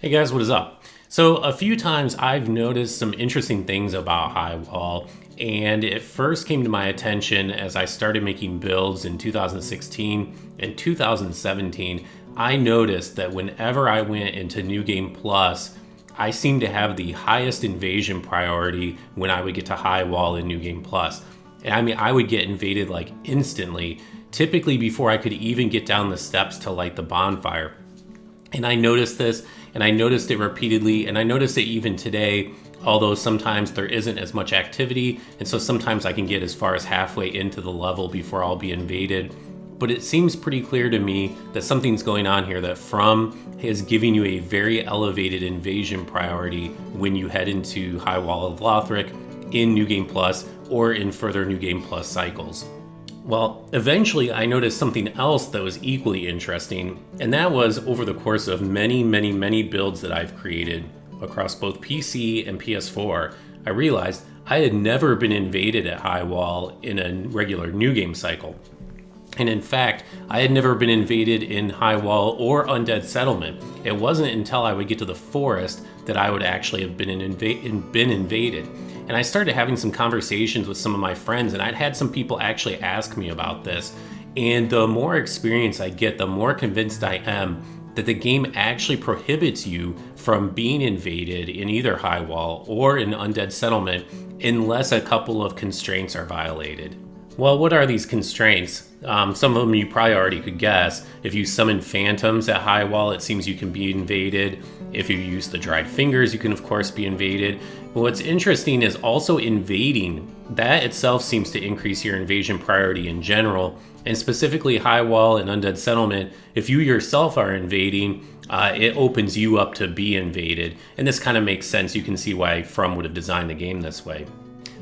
Hey guys, what is up? So a few times I've noticed some interesting things about High Wall, and it first came to my attention as I started making builds in 2016 and 2017. I noticed that whenever I went into New Game Plus, I seemed to have the highest invasion priority when I would get to High Wall in New Game Plus. And I mean, I would get invaded like instantly, typically before I could even get down the steps to light the bonfire. And I noticed this, and I noticed it repeatedly, and I noticed it even today, although sometimes there isn't as much activity, and so sometimes I can get as far as halfway into the level before I'll be invaded. But it seems pretty clear to me that something's going on here, that From is giving you a very elevated invasion priority when you head into High Wall of Lothric in New Game Plus or in further New Game Plus cycles. Well, eventually I noticed something else that was equally interesting, and that was over the course of many builds that I've created across both PC and PS4, I realized I had never been invaded at High Wall in a regular New Game cycle. And in fact, I had never been invaded in High Wall or Undead Settlement. It wasn't until I would get to the forest that I would actually have been invaded. And I started having some conversations with some of my friends, and I'd had some people actually ask me about this. And the more experience I get, the more convinced I am that the game actually prohibits you from being invaded in either High Wall or in Undead Settlement unless a couple of constraints are violated. Well, what are these constraints? Some of them you probably already could guess. If you summon phantoms at High Wall, it seems you can be invaded. If you use the dried fingers, you can of course be invaded. But what's interesting is also invading. That itself seems to increase your invasion priority in general. And specifically High Wall and Undead Settlement, if you yourself are invading, it opens you up to be invaded. And this kind of makes sense. You can see why From would have designed the game this way.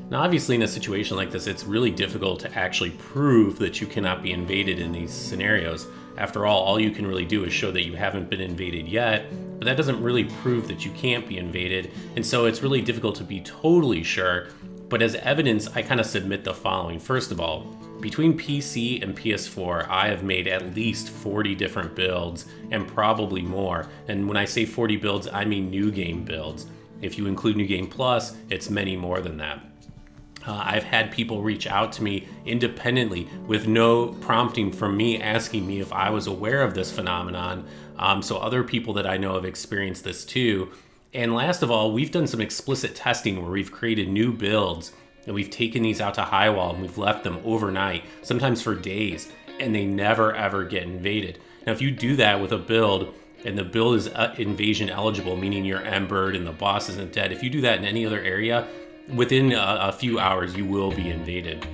Now, obviously, in a situation like this, it's really difficult to actually prove that you cannot be invaded in these scenarios. After all you can really do is show that you haven't been invaded yet, but that doesn't really prove that you can't be invaded, and so it's really difficult to be totally sure. But as evidence, I kind of submit the following. First of all, between PC and PS4, I have made at least 40 different builds, and probably more. And when I say 40 builds, I mean New Game builds. If you include New Game Plus, it's many more than that. I've had people reach out to me independently with no prompting from me asking me if I was aware of this phenomenon. So other people that I know have experienced this too. And last of all, we've done some explicit testing where we've created new builds and we've taken these out to High Wall and we've left them overnight, sometimes for days, and they never ever get invaded. Now, if you do that with a build and the build is invasion eligible, meaning you're embered and the boss isn't dead, if you do that in any other area, within a few hours you will be invaded.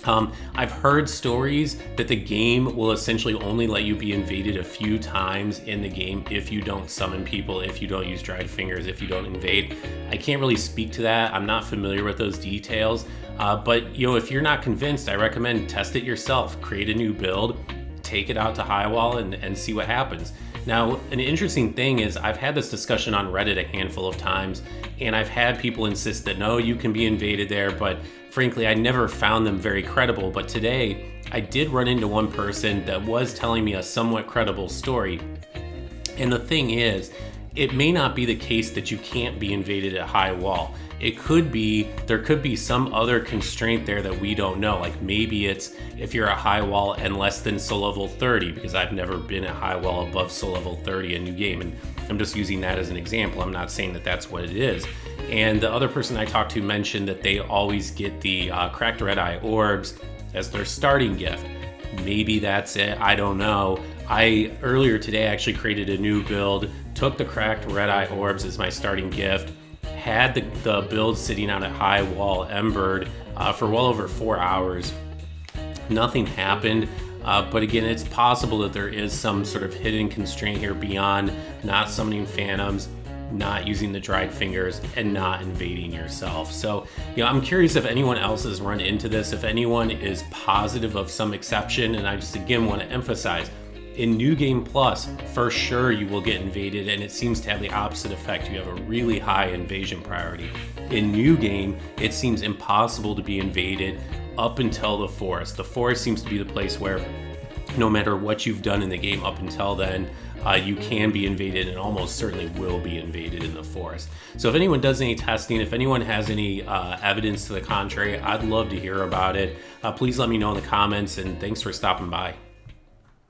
I've heard stories that the game will essentially only let you be invaded a few times in the game if you don't summon people, if you don't use dried fingers, if you don't invade. I can't really speak to that. I'm not familiar with those details. But if you're not convinced, I recommend test it yourself. Create a new build, take it out to High Wall and see what happens. Now, an interesting thing is I've had this discussion on Reddit a handful of times, and I've had people insist that no, you can be invaded there, but frankly, I never found them very credible. But today, I did run into one person that was telling me a somewhat credible story. And the thing is, it may not be the case that you can't be invaded at High Wall. There could be some other constraint there that we don't know. Like maybe it's if you're at High Wall and less than soul level 30, because I've never been at High Wall above soul level 30 in New Game, and I'm just using that as an example. I'm not saying that that's what it is. And the other person I talked to mentioned that they always get the cracked red eye orbs as their starting gift. Maybe that's it, I don't know. Earlier today actually created a new build, took the cracked red eye orbs as my starting gift, had the build sitting out at High Wall embered for well over 4 hours. Nothing happened, but again, it's possible that there is some sort of hidden constraint here beyond not summoning phantoms, not using the dried fingers, and not invading yourself. So, I'm curious if anyone else has run into this, if anyone is positive of some exception, and I just again want to emphasize, in New Game Plus, for sure you will get invaded, and it seems to have the opposite effect. You have a really high invasion priority. In New Game, it seems impossible to be invaded up until the forest. The forest seems to be the place where no matter what you've done in the game up until then, you can be invaded and almost certainly will be invaded in the forest. So if anyone does any testing, if anyone has any evidence to the contrary, I'd love to hear about it. Please let me know in the comments, and thanks for stopping by.